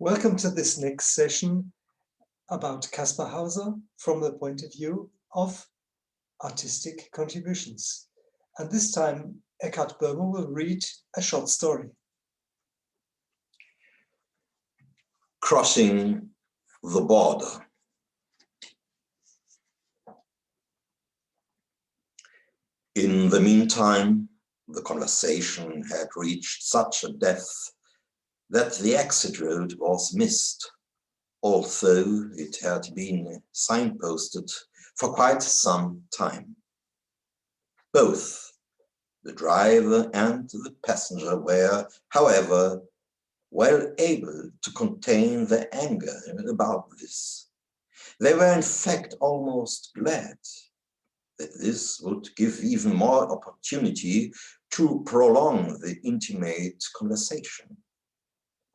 Welcome to this next session about Caspar Hauser from the point of view of artistic contributions. And this time, Eckhard Böhmer will read a short story. Crossing the border. In the meantime, the conversation had reached such a depth that the exit road was missed, although it had been signposted for quite some time. Both the driver and the passenger were, however, well able to contain their anger about this. They were in fact almost glad that this would give even more opportunity to prolong the intimate conversation,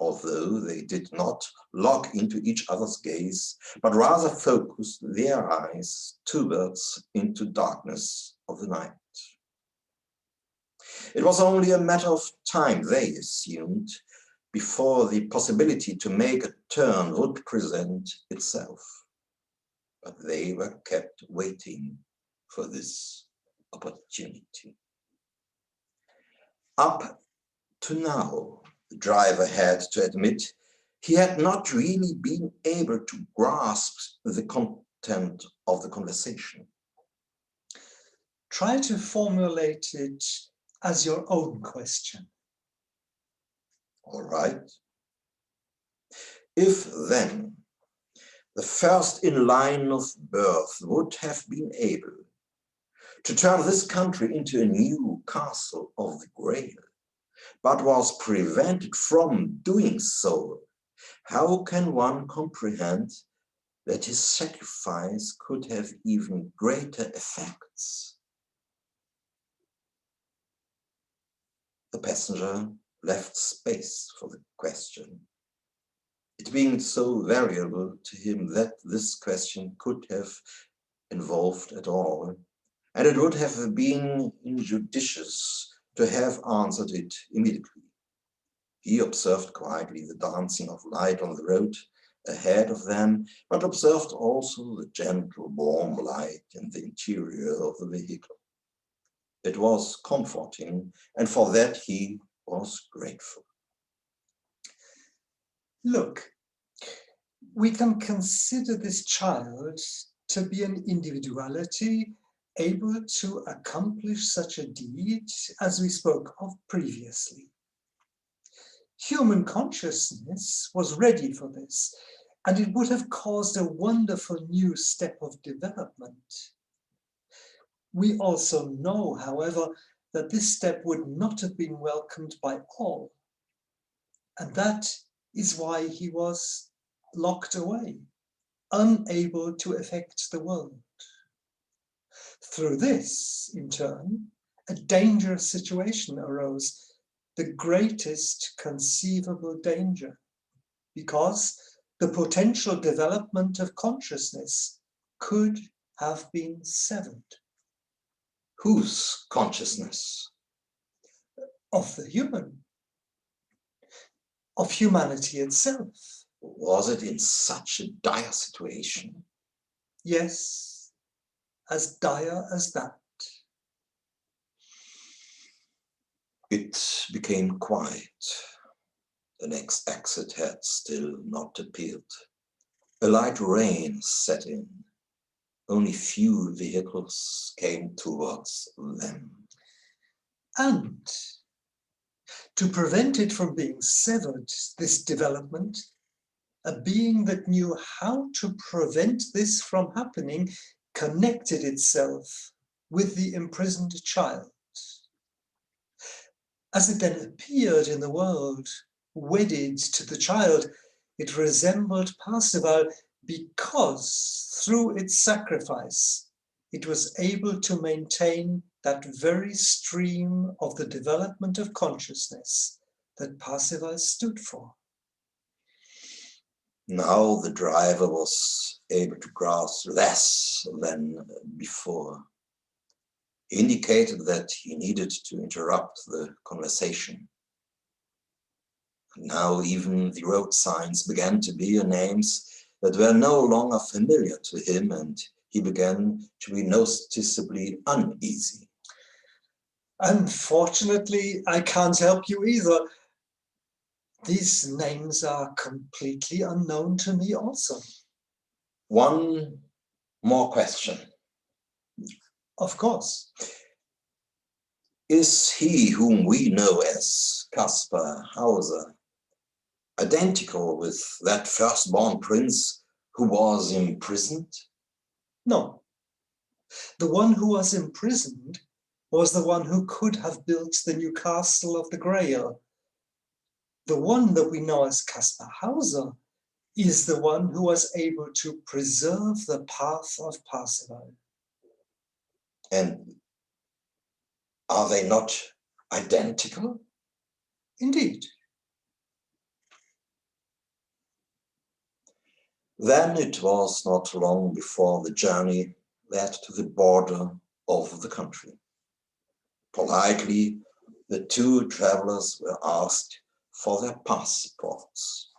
although they did not look into each other's gaze, but rather focused their eyes towards into darkness of the night. It was only a matter of time, they assumed, before the possibility to make a turn would present itself. But they were kept waiting for this opportunity. Up to now, the driver had to admit he had not really been able to grasp the content of the conversation. Try to formulate it as your own question. All right. If then the first in line of birth would have been able to turn this country into a new castle of the Grail, but was prevented from doing so, how can one comprehend that his sacrifice could have even greater effects? The passenger left space for the question, it being so variable to him that this question could have involved at all, and it would have been injudicious to have answered it immediately. He observed quietly the dancing of light on the road ahead of them, but observed also the gentle, warm light in the interior of the vehicle. It was comforting, and for that he was grateful. Look, we can consider this child to be an individuality able to accomplish such a deed as we spoke of previously. Human consciousness was ready for this, and it would have caused a wonderful new step of development. We also know, however, that this step would not have been welcomed by all, and that is why he was locked away, unable to affect the world. Through this, in turn, a dangerous situation arose, the greatest conceivable danger, because the potential development of consciousness could have been severed. Whose consciousness? Of the human, of humanity itself. Was it in such a dire situation? Yes, as dire as that. It became quiet. The next exit had still not appeared. A light rain set in. Only few vehicles came towards them. And to prevent it from being severed, this development, a being that knew how to prevent this from happening connected itself with the imprisoned child. As it then appeared in the world, wedded to the child, it resembled Parzival because through its sacrifice, it was able to maintain that very stream of the development of consciousness that Parzival stood for. Now the driver was able to grasp less than before. He indicated that he needed to interrupt the conversation. Now even the road signs began to bear names that were no longer familiar to him, and he began to be noticeably uneasy. Unfortunately, I can't help you either. These names are completely unknown to me also. One more question. Of course. Is he whom we know as Caspar Hauser identical with that firstborn prince who was imprisoned? No. The one who was imprisoned was the one who could have built the new castle of the Grail. The one that we know as Caspar Hauser is the one who was able to preserve the path of Parzival. And are they not identical? Indeed. Then it was not long before the journey led to the border of the country. Politely, the two travelers were asked for their passports.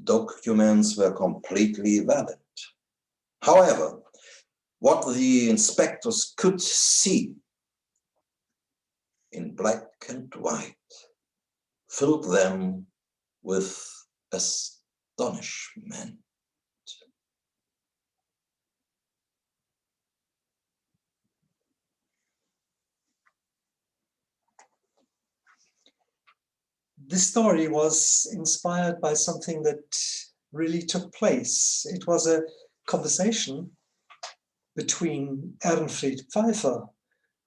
Documents were completely valid. However, what the inspectors could see in black and white filled them with astonishment. This story was inspired by something that really took place. It was a conversation between Ernfried Pfeiffer,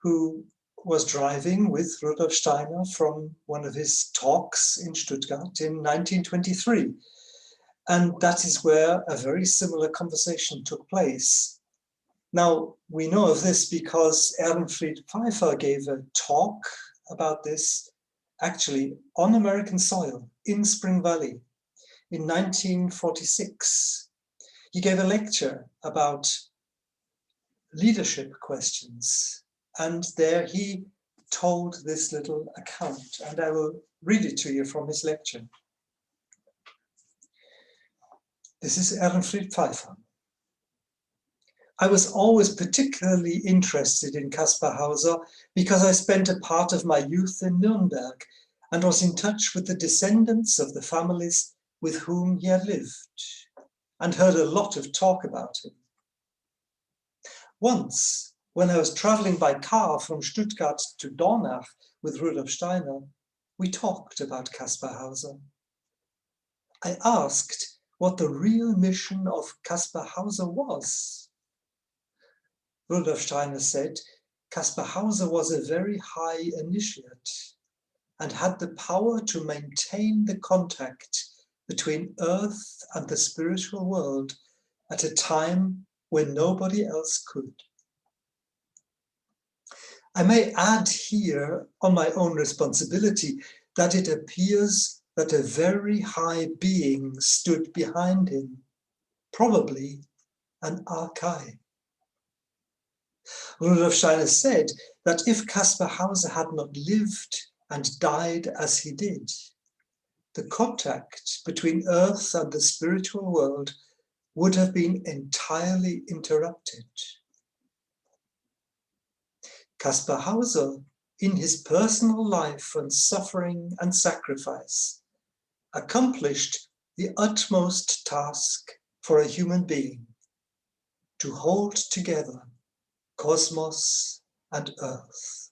who was driving with Rudolf Steiner from one of his talks in Stuttgart in 1923. And that is where a very similar conversation took place. Now, we know of this because Ernfried Pfeiffer gave a talk about this actually on American soil in Spring Valley in 1946. He gave a lecture about leadership questions, and there he told this little account, and I will read it to you from his lecture. This is Ernfried Pfeiffer. I was always particularly interested in Caspar Hauser because I spent a part of my youth in Nuremberg and was in touch with the descendants of the families with whom he had lived and heard a lot of talk about him. Once, when I was traveling by car from Stuttgart to Dornach with Rudolf Steiner, we talked about Caspar Hauser. I asked what the real mission of Caspar Hauser was. Rudolf Steiner said Caspar Hauser was a very high initiate and had the power to maintain the contact between Earth and the spiritual world at a time when nobody else could. I may add here, on my own responsibility, that it appears that a very high being stood behind him, probably an archai. Rudolf Steiner said that if Caspar Hauser had not lived and died as he did, the contact between Earth and the spiritual world would have been entirely interrupted. Caspar Hauser, in his personal life and suffering and sacrifice, accomplished the utmost task for a human being, to hold together cosmos and Earth.